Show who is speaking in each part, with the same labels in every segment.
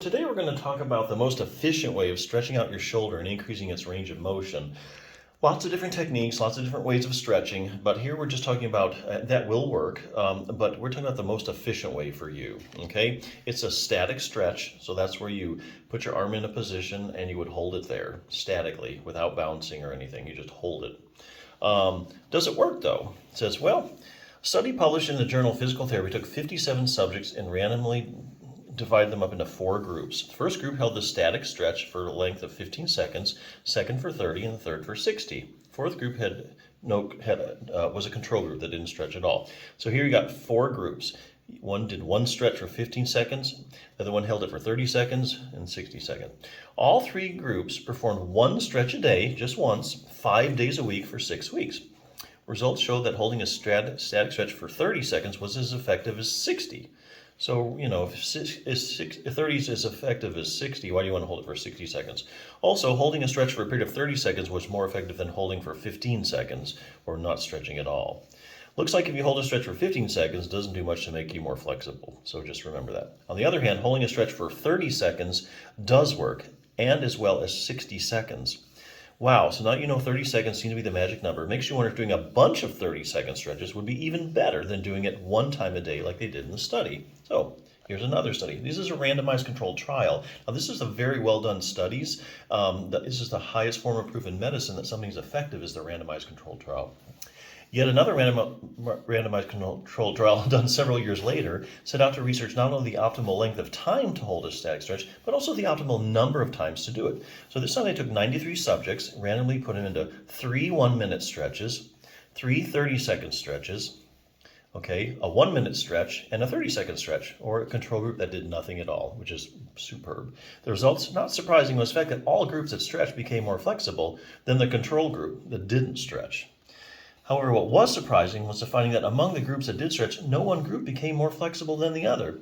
Speaker 1: Today we're going to talk about the most efficient way of stretching out your shoulder and increasing its range of motion. Lots of different techniques, lots of different ways of stretching, but here we're just talking about that will work, but we're talking about the most efficient way for you, okay? It's a static stretch, so that's where you put your arm in a position and you would hold it there statically without bouncing or anything. You just hold it. Does it work though? It says, well, a study published in the journal Physical Therapy took 57 subjects and randomly divided them up into 4 groups. The first group held the static stretch for a length of 15 seconds, second for 30, and the third for 60. Fourth group was a control group that didn't stretch at all. So here you got 4 groups. One did one stretch for 15 seconds, the other one held it for 30 seconds and 60 seconds. All 3 groups performed one stretch a day, just once, 5 days a week for 6 weeks. Results showed that holding a static stretch for 30 seconds was as effective as 60. So, you know, if 30 is as effective as 60, why do you want to hold it for 60 seconds? Also, holding a stretch for a period of 30 seconds was more effective than holding for 15 seconds or not stretching at all. Looks like if you hold a stretch for 15 seconds, it doesn't do much to make you more flexible. So just remember that. On the other hand, holding a stretch for 30 seconds does work, and as well as 60 seconds. Wow, so now you know 30 seconds seems to be the magic number. It makes you wonder if doing a bunch of 30-second stretches would be even better than doing it one time a day like they did in the study. So here's another study. This is a randomized controlled trial. Now this is a very well done studies. This is the highest form of proof in medicine that something's effective is the randomized controlled trial. Yet another randomized controlled trial done several years later set out to research not only the optimal length of time to hold a static stretch, but also the optimal number of times to do it. So this time they took 93 subjects, randomly put them into 3 1-minute stretches, 3 30-second stretches, okay, a 1-minute stretch, and a 30-second stretch, or a control group that did nothing at all, which is superb. The results, not surprising, was the fact that all groups that stretched became more flexible than the control group that didn't stretch. However, what was surprising was the finding that among the groups that did stretch, no one group became more flexible than the other.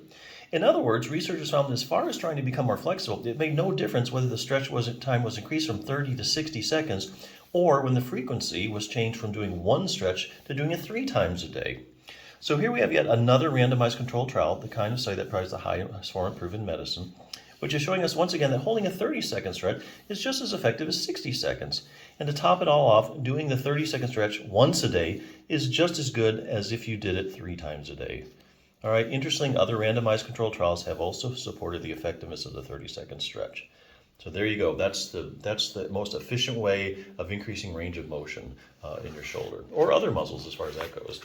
Speaker 1: In other words, researchers found that as far as trying to become more flexible, it made no difference whether the stretch time was increased from 30 to 60 seconds, or when the frequency was changed from doing one stretch to doing it 3 times a day. So here we have yet another randomized controlled trial, the kind of study that provides the highest form of proof in medicine, which is showing us once again that holding a 30-second stretch is just as effective as 60 seconds. And to top it all off, doing the 30-second stretch once a day is just as good as if you did it 3 times a day. All right, interesting, other randomized controlled trials have also supported the effectiveness of the 30-second stretch. So there you go. That's the most efficient way of increasing range of motion in your shoulder, or other muscles as far as that goes.